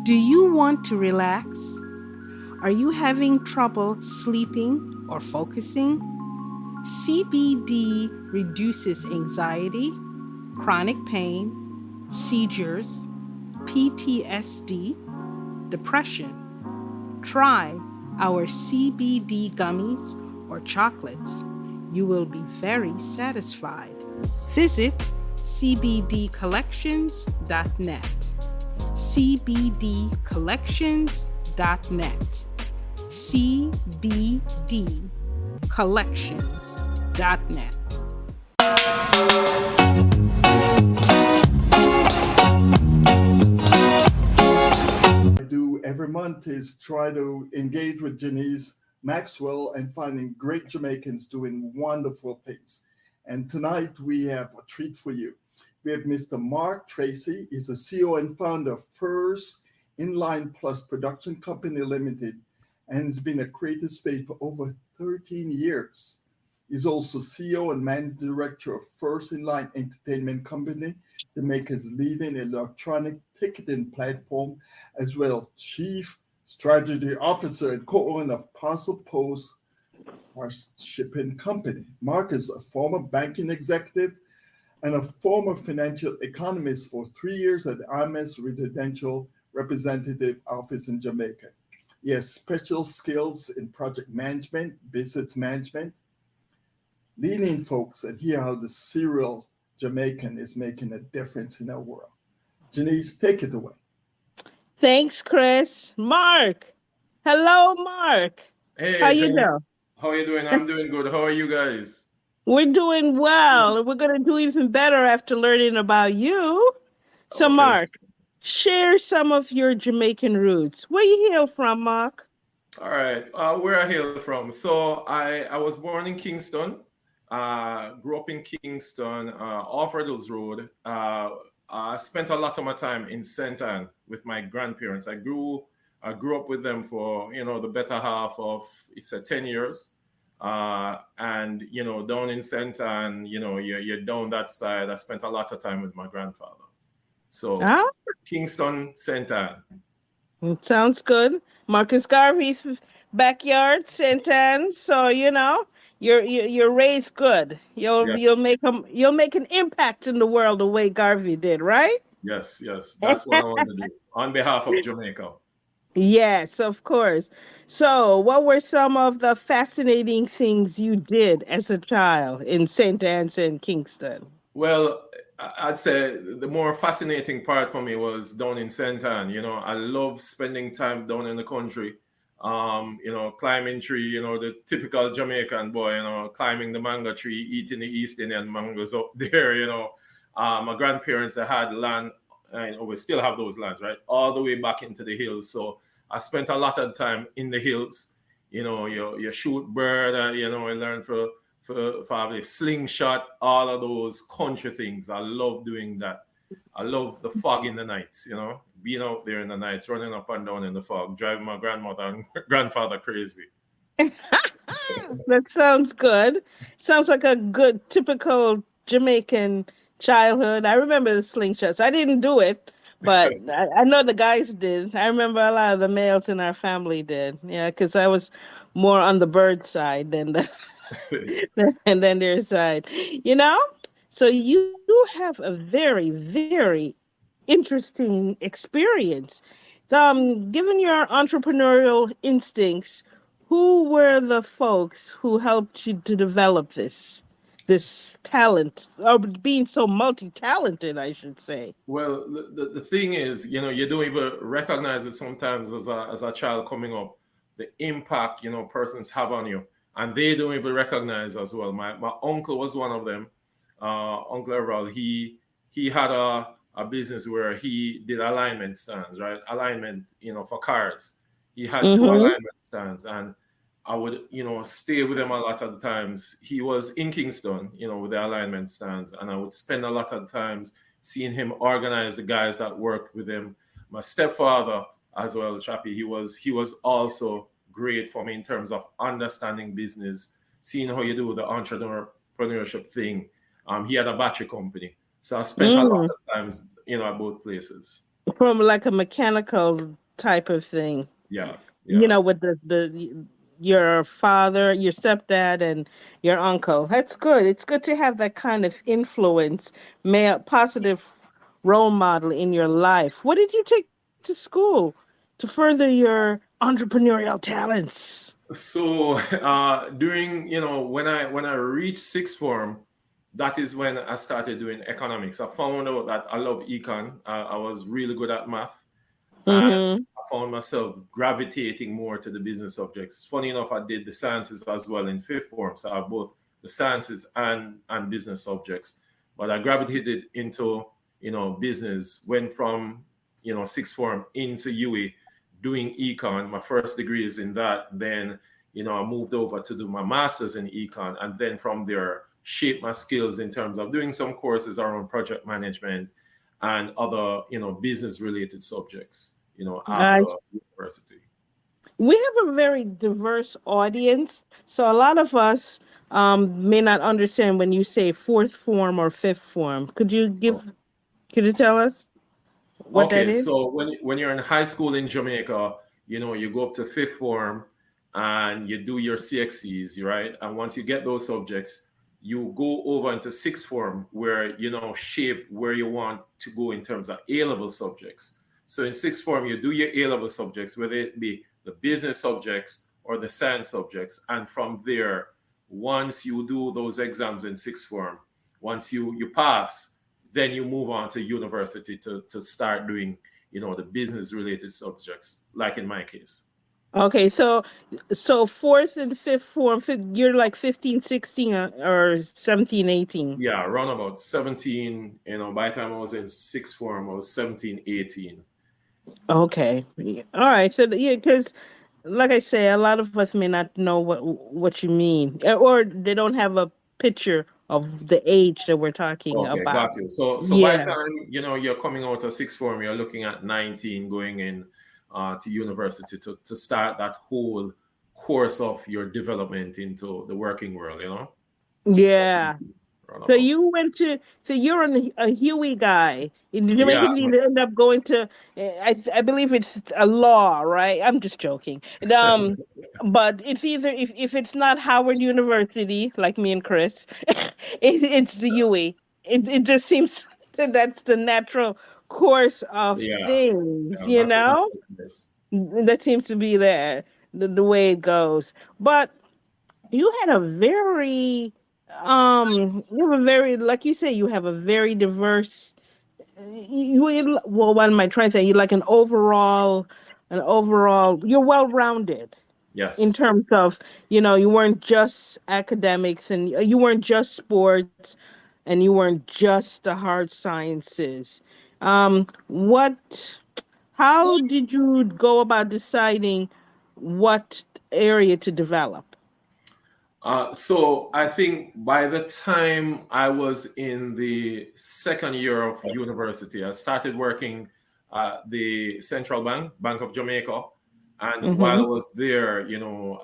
Do you want to relax? Are you having trouble sleeping or focusing? CBD reduces anxiety, chronic pain, seizures, PTSD, depression. Try our CBD gummies or chocolates. You will be very satisfied. Visit cbdcollections.net. cbdcollections.net. cbdcollections.net. Do every month is try to engage with Janice Maxwell and finding great Jamaicans doing wonderful things. And tonight we have a treat for you. We have Mr. Mark Tracy. He's the CEO and founder of First Inline Plus Production Company Limited and has been a creative space for over 13 years. He's also CEO and managing director of First Inline Entertainment Company, Jamaica's leading electronic ticketing platform, as well as Chief Strategy Officer and co-owner of Parcel Post Shipping Company. Mark is a former banking executive and a former financial economist for 3 years at IMS Residential Representative Office in Jamaica. He has special skills in project management, business management, leading folks and hear how the serial Jamaican is making a difference in our world. Janice, take it away. Thanks, Chris. Mark. Hello, Mark. How Hey, you Jenny. doing? How are you doing? I'm doing good. How are you guys? We're doing well. We're going to do even better after learning about you. So, Okay. Mark, share some of your Jamaican roots. Where you hail from, Mark? All right. Where I hail from. So I was born in Kingston. Grew up in Kingston, off Riddles Road. I spent a lot of my time in St. Anne with my grandparents. I grew up with them for the better half of 10 years. And down in St. Anne, you're down that side. I spent a lot of time with my grandfather. So Huh? Kingston, St. Anne. Sounds good. Marcus Garvey's backyard, St. Anne's. So you're raised good. You'll Yes, make an impact in the world the way Garvey did, right? yes, yes. That's what I want to do on behalf of Jamaica. Yes, of course. So, what were some of the fascinating things you did as a child in St. Anne's and Kingston? Well, I'd say the more fascinating part for me was down in St. Anne. I love spending time down in the country. Climbing tree, the typical Jamaican boy, climbing the mango tree, eating the East Indian mangoes up there, My grandparents had land, we still have those lands, right? All the way back into the hills. So I spent a lot of time in the hills. You shoot bird, you learn for the slingshot, all of those country things. I love doing that. I love the fog in the nights, being out there in the nights, running up and down in the fog, driving my grandmother and grandfather crazy. That sounds good. Sounds like a good, typical Jamaican childhood. I remember the slingshots. I didn't do it, but I know the guys did. I remember a lot of the males in our family did. Yeah, because I was more on the bird side than the and then their side. You know? So you have a very, very interesting experience. Given your entrepreneurial instincts, who were the folks who helped you to develop this talent, or being so multi-talented, I should say? Well, the thing is, you don't even recognize it sometimes as a child coming up, the impact, persons have on you. And they don't even recognize as well. My uncle was one of them. Uncle Everall, he had a business where he did alignment stands, right? Alignment, for cars. He had two Mm-hmm. alignment stands, and I would, stay with him a lot of the times. He was in Kingston, with the alignment stands, and I would spend a lot of times seeing him organize the guys that worked with him. My stepfather as well, Chappie, he was also great for me in terms of understanding business, seeing how you do the entrepreneurship thing. He had a battery company, so I spent a lot Mm. of times, at both places. from like a mechanical type of thing. Yeah, You yeah. know, with the your father, your stepdad, and your uncle. That's good. It's good to have that kind of influence, positive role model in your life. What did you take to school to further your entrepreneurial talents? So during, when I reached sixth form, that is when I started doing economics. I found out that I love econ. I was really good at math, and Mm-hmm. I found myself gravitating more to the business subjects. Funny enough, I did the sciences as well in fifth form, so I have both the sciences and business subjects. But I gravitated into business. Went from sixth form into UE, doing econ. My first degree is in that. Then I moved over to do my master's in econ, and then from there shape my skills in terms of doing some courses around project management and other business related subjects after university. We have a very diverse audience, so a lot of us may not understand when you say fourth form or fifth form. Could you tell us what that Okay, is? so when you're in high school in Jamaica, you go up to fifth form and you do your CXCs, right? And once you get those subjects, you go over into sixth form where shape where you want to go in terms of A level subjects. So in sixth form, you do your A level subjects, whether it be the business subjects or the science subjects, and from there, once you do those exams in sixth form, once you pass, then you move on to university to start doing the business related subjects, like in my case. Okay, so fourth and fifth form, you're like 15, 16, or 17, 18. Yeah, around about 17. By the time I was in sixth form, I was 17, 18. Okay. Yeah. All right. So yeah, because like I say, a lot of us may not know what you mean, or they don't have a picture of the age that we're talking Okay, got about. you. So by the Yeah. time you're coming out of sixth form, you're looking at 19, going in to university to start that whole course of your development into the working world. So Yeah. So roundabout. you went to, so you're a Huey guy. In the Yeah, Jamaicans, you end up going to, I believe it's a law, right? I'm just joking. But it's either, if it's not Howard University, like me and Chris, it's the Huey. It just seems that that's the natural course of yeah, things, yeah. That's the nice. That seems to be the way it goes. But you had a very you have a very, like you say, you have a very diverse, well, what am I trying to say, you like an overall, you're well rounded in Yes. terms of, you weren't just academics, and you weren't just sports, and you weren't just the hard sciences. What How did you go about deciding what area to develop? So I think by the time I was in the second year of university, I started working at the Central Bank, Bank of Jamaica. And while I Mm-hmm. was there,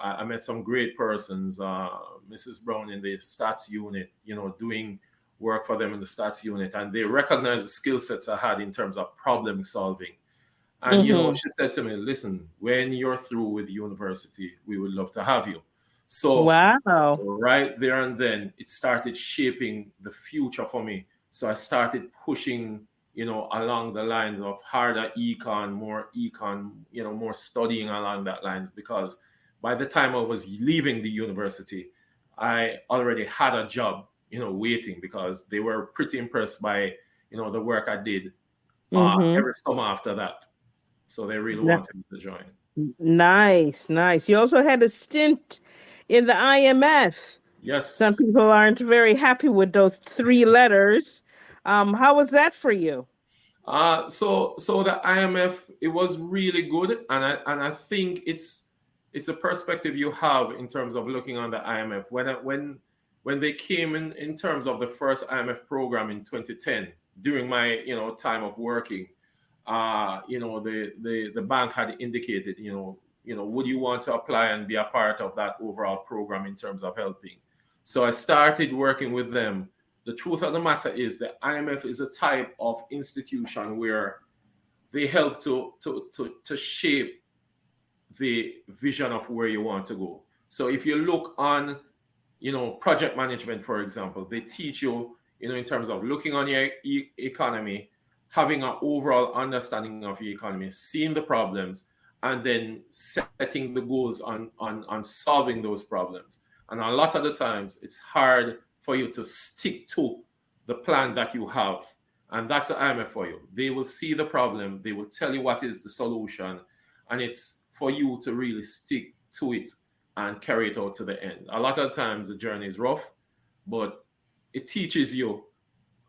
I met some great persons, Mrs. Brown in the stats unit, doing work for them in the stats unit. And they recognized the skill sets I had in terms of problem solving. And Mm-hmm. she said to me, "Listen, when you're through with university, we would love to have you." So Wow. right there and then, it started shaping the future for me. So I started pushing, along the lines of harder econ, more studying along that lines, because by the time I was leaving the university, I already had a job, waiting, because they were pretty impressed by, the work I did Mm-hmm. every summer after that. So they really wanted me to join. Nice, nice. You also had a stint in the IMF. Some Yes. people aren't very happy with those three letters. How was that for you? So the IMF, it was really good, and I think it's a perspective you have in terms of looking on the IMF. When they came in terms of the first IMF program in 2010, during my time of working, the bank had indicated, would you want to apply and be a part of that overall program in terms of helping? So I started working with them. The truth of the matter is the IMF is a type of institution where they help to shape the vision of where you want to go. So if you look on, project management, for example, they teach you, in terms of looking on your economy, having an overall understanding of your economy, seeing the problems, and then setting the goals on solving those problems. And a lot of the times, it's hard for you to stick to the plan that you have. And that's the IMF for you. They will see the problem, they will tell you what is the solution, and it's for you to really stick to it and carry it out to the end. A lot of times the journey is rough, but it teaches you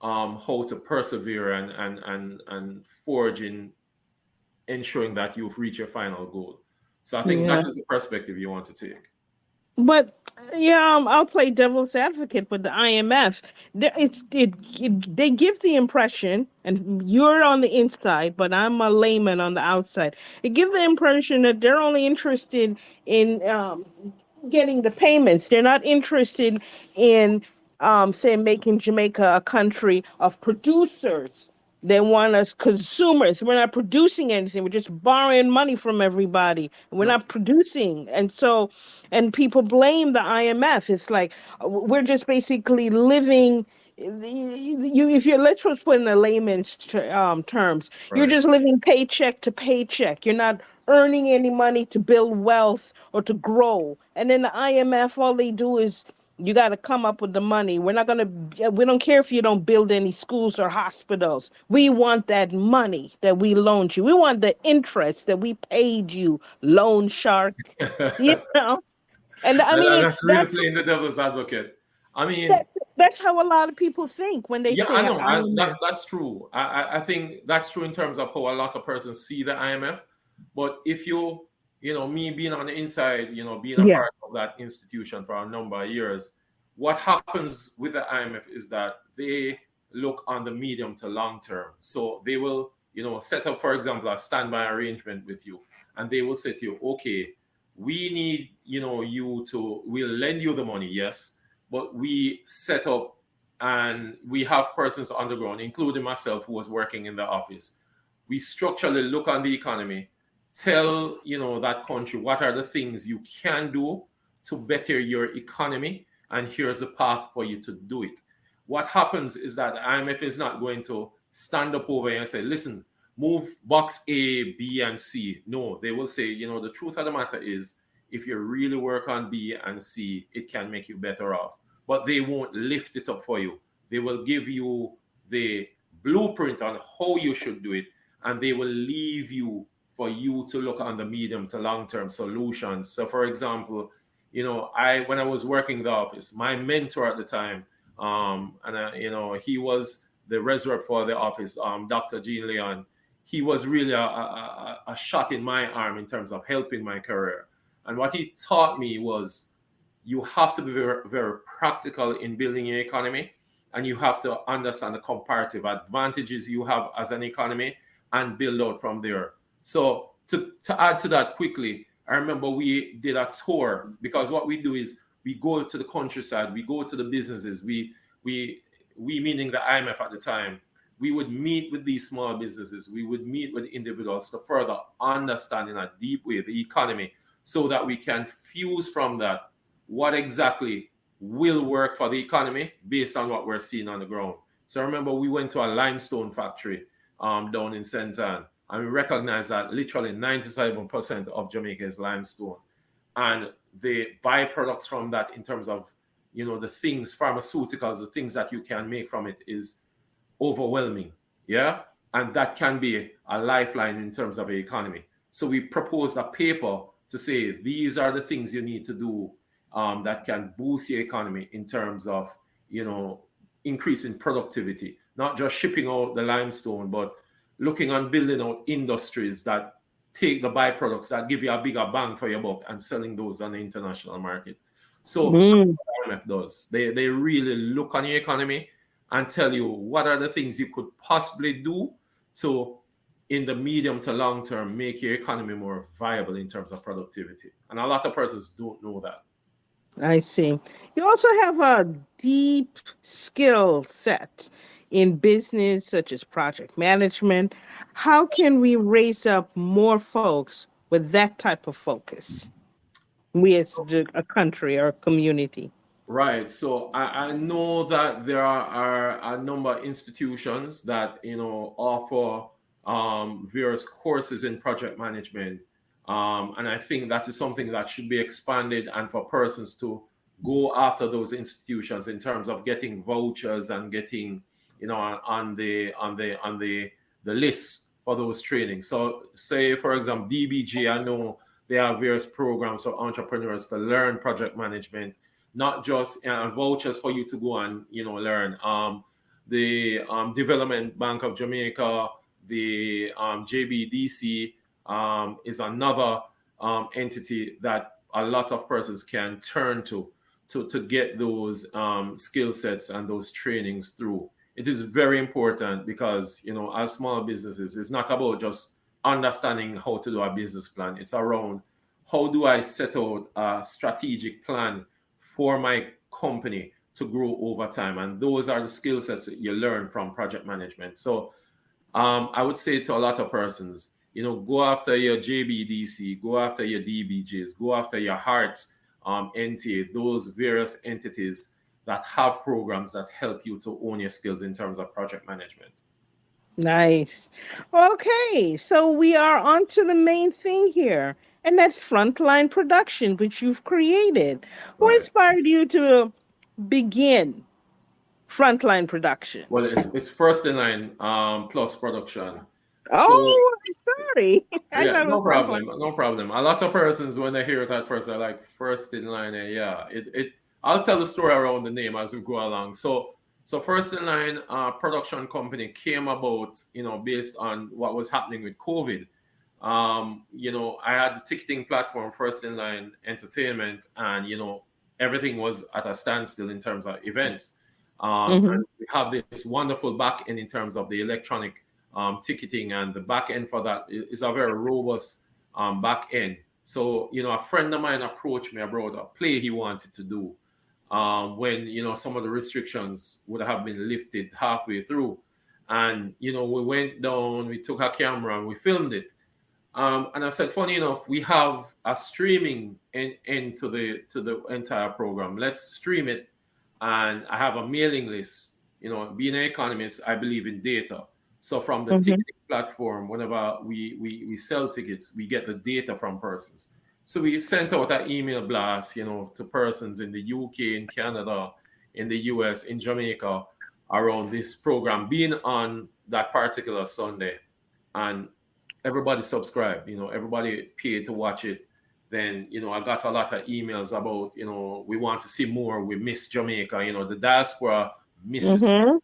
how to persevere and forge in ensuring that you've reached your final goal. So I think that Yeah. is the perspective you want to take. But yeah, I'll play devil's advocate with the IMF. They give the impression, and you're on the inside, but I'm a layman on the outside. It gives the impression that they're only interested in getting the payments. They're not interested in, say, making Jamaica a country of producers. They want us consumers. We're not producing anything. We're just borrowing money from everybody. We're Yeah. not producing. And so, and people blame the IMF. It's like we're just basically living. If you're, let's just put in a layman's terms, you're Right. just living paycheck to paycheck. You're not earning any money to build wealth or to grow. And then the IMF, all they do is you got to come up with the money. We don't care if you don't build any schools or hospitals. We want that money that we loaned you. We want the interest that we paid you, loan shark. You know? And I mean, That's real playing the devil's advocate. I mean, that, that's how a lot of people think when they yeah, I say know. IMF. That's true. I think that's true in terms of how a lot of persons see the IMF. But if me being on the inside, being a Yeah. part of that institution for a number of years, what happens with the IMF is that they look on the medium to long term. So they will, set up, for example, a standby arrangement with you, and they will say to you, okay, we need, we'll lend you the money, yes, but we set up and we have persons on the ground, including myself, who was working in the office. We structurally look on the economy, tell that country what are the things you can do to better your economy, and here's a path for you to do it. What happens is that the IMF is not going to stand up over and say, listen, move box A, B, and C. No, they will say, the truth of the matter is, if you really work on B and C, it can make you better off. But they won't lift it up for you. They will give you the blueprint on how you should do it, and they will leave you for you to look on the medium to long term solutions. So, for example, when I was working in the office, my mentor at the time, he was the reserve for the office, Dr. Jean Leon. He was really a shot in my arm in terms of helping my career. And what he taught me was you have to be very, very practical in building your economy, and you have to understand the comparative advantages you have as an economy and build out from there. So to add to that quickly, I remember we did a tour, because what we do is we go to the countryside, we go to the businesses, we meaning the IMF at the time, we would meet with these small businesses, we would meet with individuals to further understand in a deep way the economy, so that we can fuse from that what exactly will work for the economy based on what we're seeing on the ground. So I remember we went to a limestone factory down in St. Ann, and we recognized that literally 97% of Jamaica is limestone. And the byproducts from that, in terms of, the things, pharmaceuticals, the things that you can make from it, is overwhelming. Yeah. And that can be a lifeline in terms of the economy. So we proposed a paper to say these are the things you need to do that can boost your economy in terms of, increasing productivity, not just shipping out the limestone, but looking on building out industries that take the byproducts that give you a bigger bang for your buck and selling those on the international market. So Mm. IMF does. They really look on your economy and tell you what are the things you could possibly do to, in the medium to long term, make your economy more viable in terms of productivity. And a lot of persons don't know that. I see. You also have a deep skill set. in business, such as project management. How can we raise up more folks with that type of focus? We as a country or a community. Right. So I know that there are a number of institutions that offer various courses in project management, and I think that is something that should be expanded, and for persons to go after those institutions in terms of getting vouchers and getting on the list for those trainings. So say for example DBG, I know they have various programs for entrepreneurs to learn project management, not just vouchers for you to go and learn. The Development Bank of Jamaica, the JBDC is another entity that a lot of persons can turn to get those skill sets and those trainings through. It is very important because as small businesses, it's not about just understanding how to do a business plan. It's around how do I set out a strategic plan for my company to grow over time, and those are the skill sets that you learn from project management. So I would say to a lot of persons, go after your JBDC, go after your DBJs, go after your heart NTA, those various entities that have programs that help you to own your skills in terms of project management. Nice. Okay, so we are on to the main thing here, and that's frontline production, which you've created. Who Right. inspired you to begin frontline Well, productions? it's first in line plus production. So Oh, sorry. I yeah, thought it was no frontline. problem, no problem. A lot of persons when they hear it at first, are like first in line, and yeah, it. I'll tell the story around the name as we go along. So first in line production company came about, based on what was happening with COVID. I had the ticketing platform First in Line Entertainment, and everything was at a standstill in terms of events. Mm-hmm. And we have this wonderful back end in terms of the electronic ticketing, and the back end for that is a very robust back end. So a friend of mine approached me about a play he wanted to do when some of the restrictions would have been lifted halfway through, and we went down, we took a camera and we filmed it. And I said, funny enough, we have a streaming into the entire program. Let's stream it, and I have a mailing list. Being an economist, I believe in data. So from the Mm-hmm. ticketing platform, whenever we sell tickets, we get the data from persons. So we sent out an email blast, to persons in the UK, in Canada, in the US, in Jamaica, around this program being on that particular Sunday. And everybody subscribed, everybody paid to watch it. Then I got a lot of emails about we want to see more, we miss Jamaica, the diaspora misses. Mm-hmm.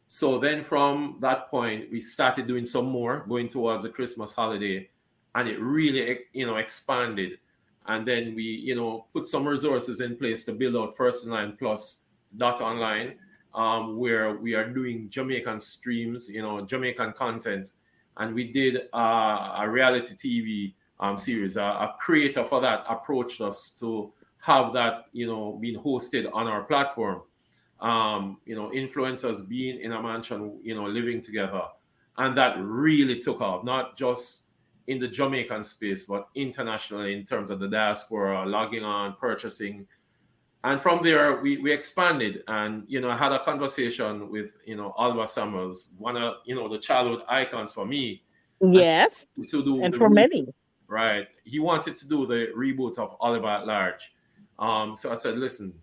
So then from that point we started doing some more, going towards the Christmas holiday, and it really expanded. And then we put some resources in place to build out First in Line Plus dot online, where we are doing Jamaican streams, Jamaican content. And we did a reality TV series. A creator for that approached us to have that, being hosted on our platform. Influencers being in a mansion, living together, and that really took off. Not just in the Jamaican space, but internationally in terms of the diaspora logging on, purchasing. And from there, we expanded, and I had a conversation with Oliver Samuels, one of the childhood icons for me, and Yes, to do and the for many. right. He wanted to do the reboot of Oliver at Large. So I said, listen,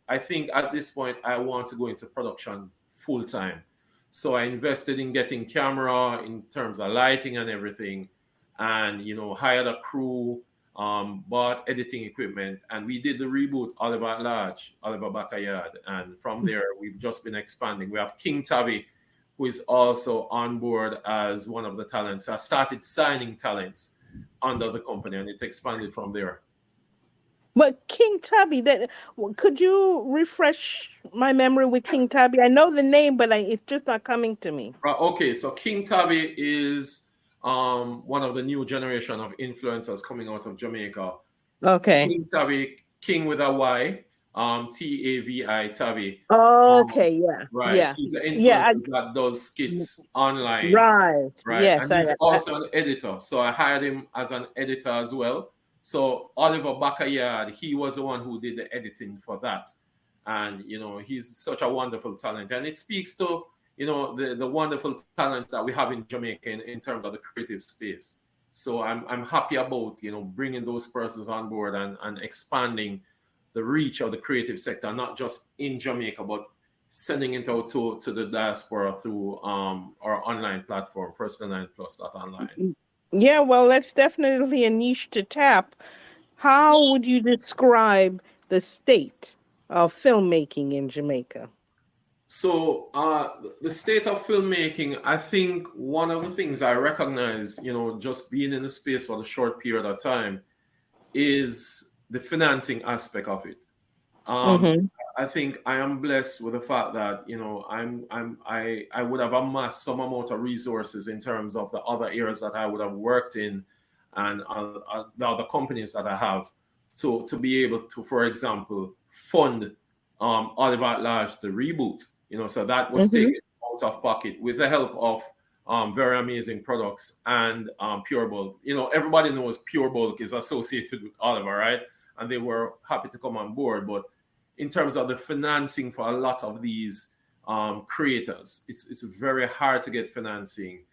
I think at this point I want to go into production full time. So I invested in getting camera in terms of lighting and everything, and hired a crew, bought editing equipment, and we did the reboot Oliver at Large, Oliver Backyard, and from there we've just been expanding. We have King Tavi, who is also on board as one of the talents. I started signing talents under the company, and it expanded from there. But King Tubby, could you refresh my memory with King Tubby? I know the name, but it's just not coming to me. Okay, so King Tavi is one of the new generation of influencers coming out of Jamaica. Okay. King Tavi, King with a Y, Tavi. Um, Okay, yeah, right. yeah, He's an yeah. influencer that does skits online. Right. Right. Yes, And he's also an editor. So I hired him as an editor as well. So Oliver Bacayard, he was the one who did the editing for that. And, he's such a wonderful talent. And it speaks to, the wonderful talent that we have in Jamaica in terms of the creative space. So I'm happy about, bringing those persons on board and expanding the reach of the creative sector, not just in Jamaica, but sending it out to the diaspora through our online platform, first9plus.online. yeah. Well, that's definitely a niche to tap. How would you describe the state of filmmaking in Jamaica? So, the state of filmmaking, I think one of the things I recognize, just being in the space for the short period of time, is the financing aspect of it. Um, Mm-hmm. I think I am blessed with the fact that I would have amassed some amount of resources in terms of the other areas that I would have worked in, and the other companies that I have to be able to, for example, fund Oliver at Large the reboot. So that was Mm-hmm. taken out of pocket with the help of very amazing products and Pure Bulk. Everybody knows Pure Bulk is associated with Oliver, right? And they were happy to come on board, but in terms of the financing for a lot of these creators, it's very hard to get financing,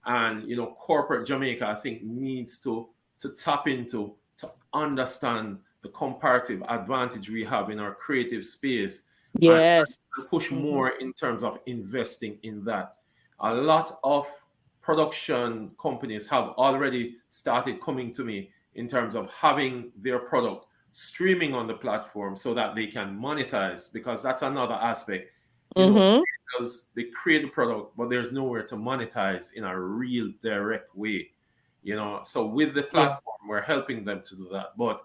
and corporate Jamaica, I think, needs to tap into, to understand the comparative advantage we have in our creative space, and Yes. push Mm-hmm. more in terms of investing in that. A lot of production companies have already started coming to me in terms of having their product streaming on the platform so that they can monetize, because that's another aspect. Mm-hmm. Because they create the product, but there's nowhere to monetize in a real direct way. So with the Yeah. platform, we're helping them to do that. But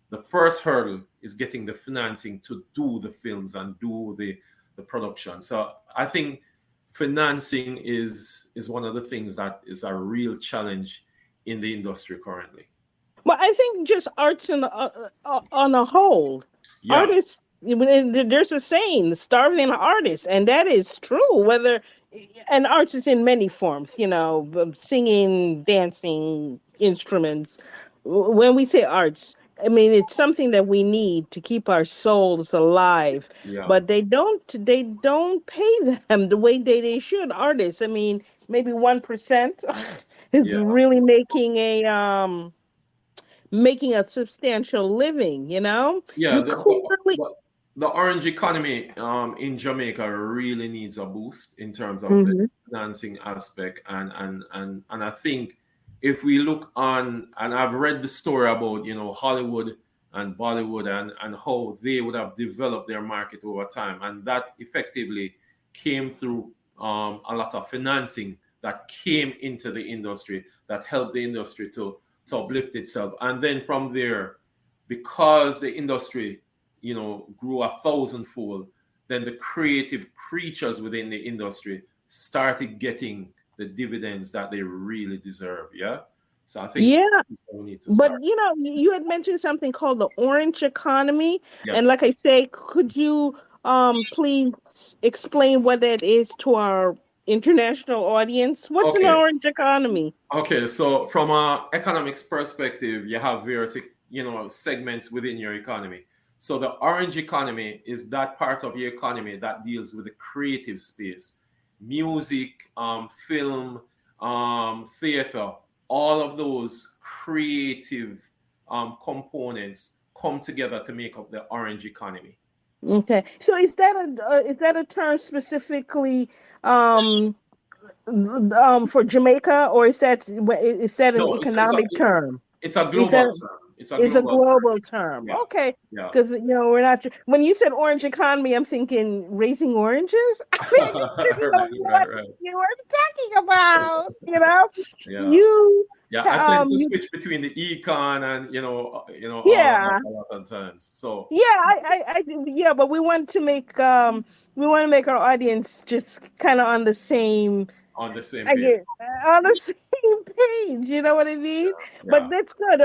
the first hurdle is getting the financing to do the films and do the production. So I think financing is one of the things that is a real challenge in the industry currently. Well, I think just arts on a whole, Yeah, artists. There's a saying, "Starving artists," and that is true. Whether and arts is in many forms, singing, dancing, instruments. When we say arts, I mean it's something that we need to keep our souls alive. yeah, But they don't pay them the way they should. Artists, I mean, maybe 1% is yeah. really making a substantial living, Yeah, you the, the, clearly. the, the orange economy in Jamaica really needs a boost in terms of the Hmm. financing aspect, and I think if we look on, and I've read the story about Hollywood and Bollywood, and how they would have developed their market over time, and that effectively came through a lot of financing that came into the industry that helped the industry to uplift itself, and then from there, because the industry grew a thousandfold, then the creative creatures within the industry started getting the dividends that they really deserve. Yeah. So I think Yeah, we need to but start. you had mentioned something called the orange economy, and like Yes. I say, could you please explain what that is to our international audience? What's an Okay. orange economy? Okay, so from a economics perspective, you have various, segments within your economy. So the orange economy is that part of your economy that deals with the creative space, music, film, theater. All of those creative components come together to make up the orange economy. Okay, so is that a term specifically um for Jamaica, or is that an No, economic term? it's a Is global that term. It's a is a global term. global term? Yeah, Okay, yeah. because we're not. When you said orange economy, I'm thinking raising oranges. I mean, I just didn't know Right, what right. you were talking about. Yeah. You, Yeah, I tend to you, switch between the econ and all of that yeah. a lot of times. So Yeah, yeah, but we want to make our audience just kind of on the same. on the same I page. get on the same page. You know what I mean? But Yeah. that's good.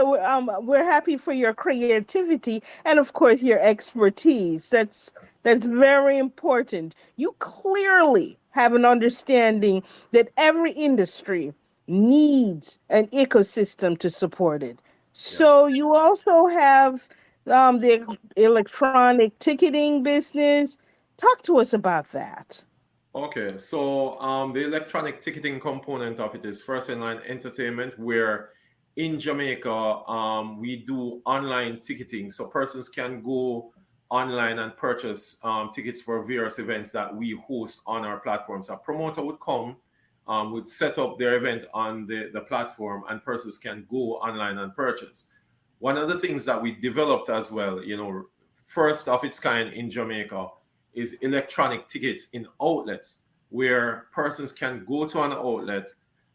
We're happy for your creativity and, of course, your expertise. That's very important. You clearly have an understanding that every industry needs an ecosystem to support it. Yeah. So you also have the electronic ticketing business. Talk to us about that. Okay, so the electronic ticketing component of it is first in line entertainment, where in Jamaica we do online ticketing, so persons can go online and purchase tickets for various events that we host on our platforms. A promoter would come, would set up their event on the platform, and persons can go online and purchase. One of the things that we developed as well, first of its kind in Jamaica, is electronic tickets in outlets where persons can go to an outlet,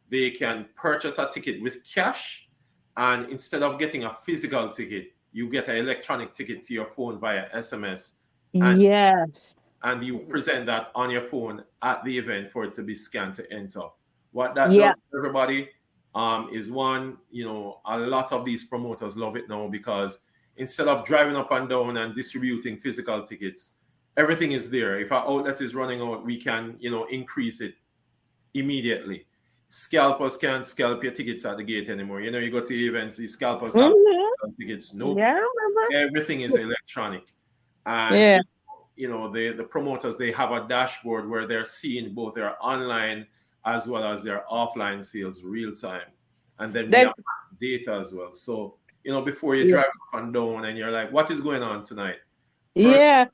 they can purchase a ticket with cash, and instead of getting a physical ticket, you get an electronic ticket to your phone via SMS, and Yes. you present that on your phone at the event for it to be scanned to enter. What that Yeah. does for everybody is one, a lot of these promoters love it now because instead of driving up and down and distributing physical tickets, everything is there. If our outlet is running out, we can, increase it immediately. Scalpers can't scalp your tickets at the gate anymore. You go to events, the scalpers have Hmm. tickets. Nope. Yeah, I remember. Everything is electronic. And Yeah. the promoters, they have a dashboard where they're seeing both their online as well as their offline sales real time, and then we have That's data as well. So before you yeah. drive up and down and you're like, what is going on tonight? First, Yeah.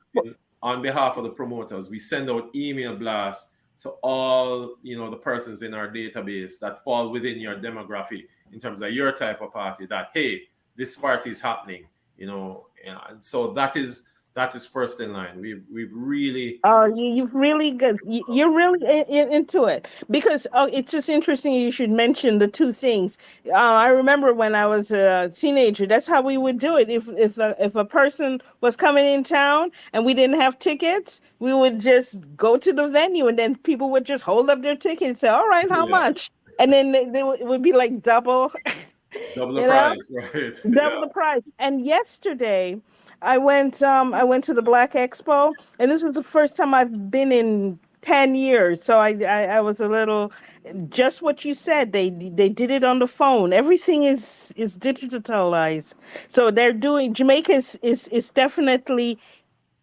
on behalf of the promoters, we send out email blasts to all the persons in our database that fall within your demographic in terms of your type of party, that hey, this party is happening, and so that is first in line. We've really. Oh, you've really good. You're really into it because it's just interesting. You should mention the two things. I remember when I was a teenager, that's how we would do it. If a person was coming in town and we didn't have tickets, we would just go to the venue and then people would just hold up their ticket and say, "All right, how Yeah, much?" And then it would be like double, double the you know. price, right? Yeah. Double the price. And yesterday, I went to the Black Expo, and this was the first time I've been in 10 years. So I was a little, just what you said. They did it on the phone. Everything is digitalized. So they're doing Jamaica is definitely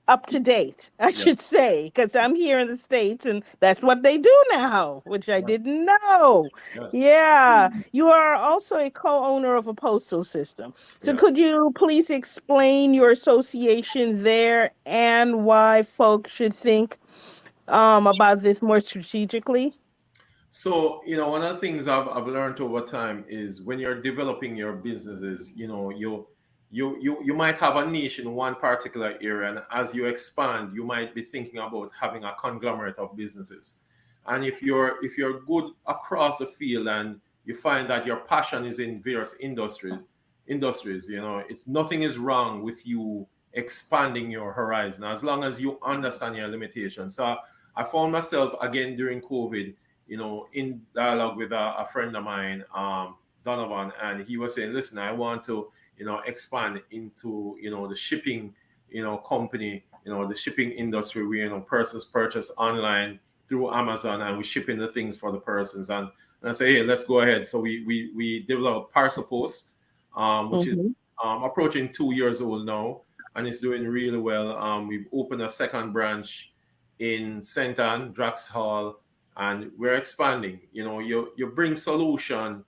up to date, I Yeah. should say, because I'm here in the States and that's what they do now, which I didn't know. Yes. Yeah. You are also a co owner of a postal system. So Yes. could you please explain your association there and why folks should think about this more strategically? So, one of the things I've learned over time is when you're developing your businesses, you might have a niche in one particular area, and as you expand, you might be thinking about having a conglomerate of businesses. And if you're good across the field and you find that your passion is in various industries, it's nothing is wrong with you expanding your horizon as long as you understand your limitations. So I found myself again during COVID, in dialogue with a friend of mine, Donovan, and he was saying, listen, I want to, expand into, the shipping, company, the shipping industry where, persons purchase online through Amazon and we shipping the things for the persons. And I say, hey, let's go ahead. So we developed Parcel Post, which is Mm-hmm. approaching 2 years old now, and it's doing really well. We've opened a second branch in St. Anne, Drax Hall, and we're expanding. You bring solution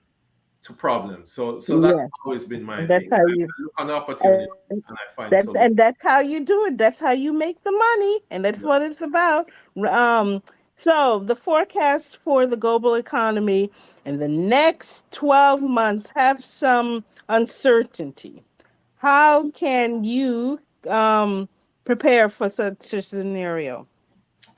to problems. So that's Yeah. always been my And that's thing. how I you, look on and opportunities and I find that's solutions. and that's how you do it. That's how you make the money, and that's what it's about. Um, so the forecasts for the global economy in the next 12 months have some uncertainty. How can you prepare for such a scenario?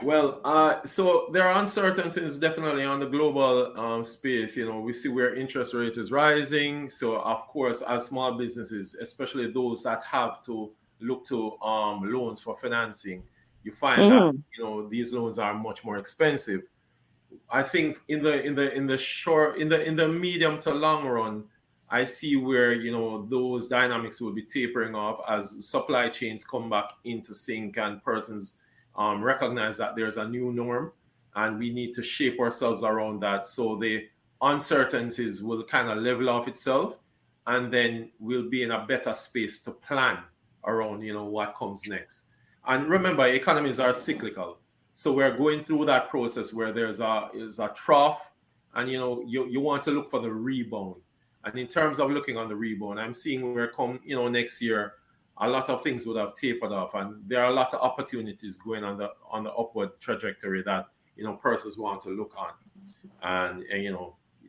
Well, so there are uncertainties definitely on the global space. We see where interest rate is rising. So, of course, as small businesses, especially those that have to look to loans for financing, you find that Hmm. these loans are much more expensive. I think in the medium to long run, I see where those dynamics will be tapering off as supply chains come back into sync and persons recognize that there's a new norm and we need to shape ourselves around that. So the uncertainties will kind of level off itself, and then we'll be in a better space to plan around what comes next. And remember, economies are cyclical. So we're going through that process where is a trough, and you want to look for the rebound. And in terms of looking on the rebound, I'm seeing where come next year, a lot of things would have tapered off, and there are a lot of opportunities going on the upward trajectory that persons want to look on, and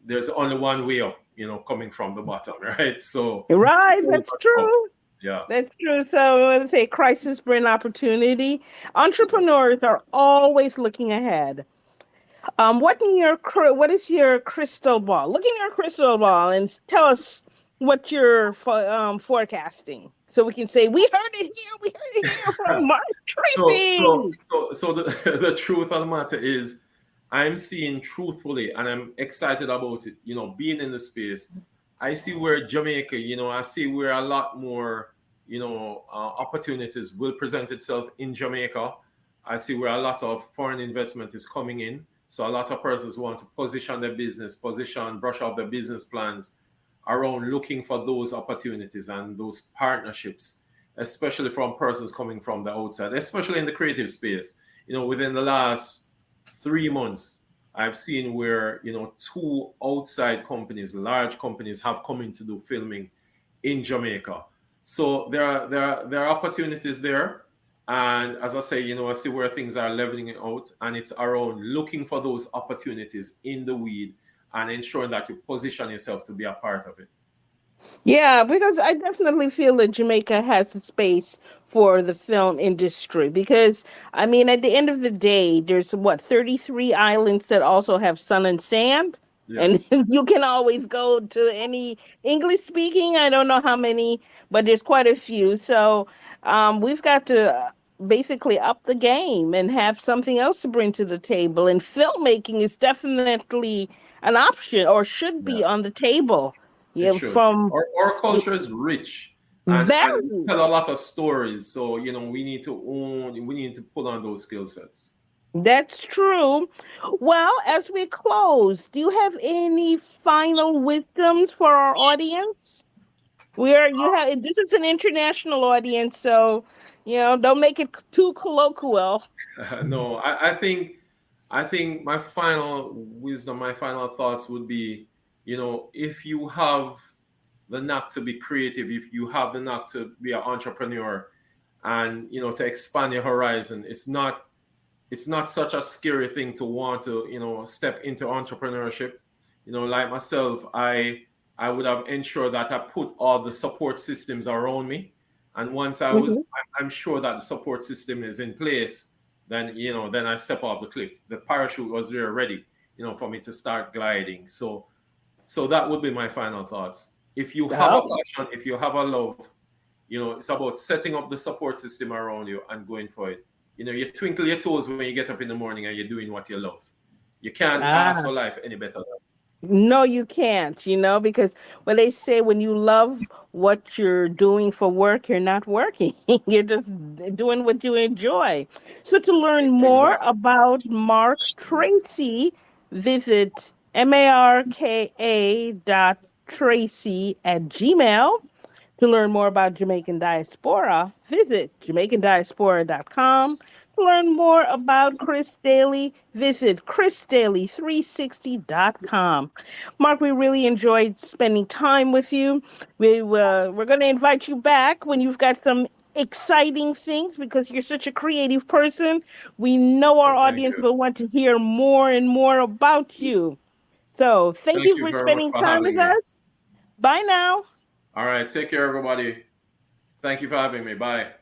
there's only one way up, coming from the bottom, right? So Right, that's true. yeah. That's true. So when they say crisis bring opportunity, entrepreneurs are always looking ahead. What is your crystal ball? Look in your crystal ball and tell us what you're forecasting, so we can say we heard it here. We heard it here from Mark So, so, Tracy. so the, the truth of the matter is, I'm seeing truthfully, and I'm excited about it. Being in the space, I see where Jamaica. I see where a lot more, opportunities will present itself in Jamaica. I see where a lot of foreign investment is coming in. So a lot of persons want to position their business, brush up their business plans around looking for those opportunities and those partnerships, especially from persons coming from the outside, especially in the creative space. Within the last 3 months, I've seen where, two outside companies, large companies, have come in to do filming in Jamaica. So there are opportunities there. And as I say, I see where things are leveling out, and it's around looking for those opportunities in the weed and ensuring that you position yourself to be a part of it. Yeah, because I definitely feel that Jamaica has a space for the film industry. Because, I mean, at the end of the day, there's what, 33 islands that also have sun and sand? And Yes, you can always go to any English speaking. I don't know how many, but there's quite a few. So we've got to basically up the game and have something else to bring to the table. And filmmaking is definitely an option, or should be yeah, on the table. it Yeah, should. from Our culture is rich, and we very. tell a lot of stories. So we need to pull on those skill sets. That's true. Well, as we close, do you have any final wisdoms for our audience? Where you have this is an international audience, so don't make it too colloquial. No, I think my final wisdom, my final thoughts would be, if you have the knack to be creative, if you have the knack to be an entrepreneur, and to expand your horizon, it's not such a scary thing to want to step into entrepreneurship. Like myself, I would have ensured that I put all the support systems around me, and once Mhm. I'm sure that the support system is in place, then I step off the cliff. The parachute was there ready, for me to start gliding. So that would be my final thoughts. If you have a Oh, passion, if you have a love, it's about setting up the support system around you and going for it. You twinkle your toes when you get up in the morning and you're doing what you love. You can't ask for ah. life any better. No, you can't, because when they say when you love what you're doing for work, you're not working. You're just doing what you enjoy. So to learn more Exactly. about Mark Tracy, visit marka.tracy@gmail. To learn more about Jamaican Diaspora, visit JamaicanDiaspora.com. To learn more about Chris Daly, visit ChrisDaly360.com. Mark, we really enjoyed spending time with you. We're going to invite you back when you've got some exciting things, because you're such a creative person. We know our Thank audience you. will want to hear more and more about you. So thank Thank you you for very much spending for time with having me. us. Bye now. All right. Take care, everybody. Thank you for having me. Bye.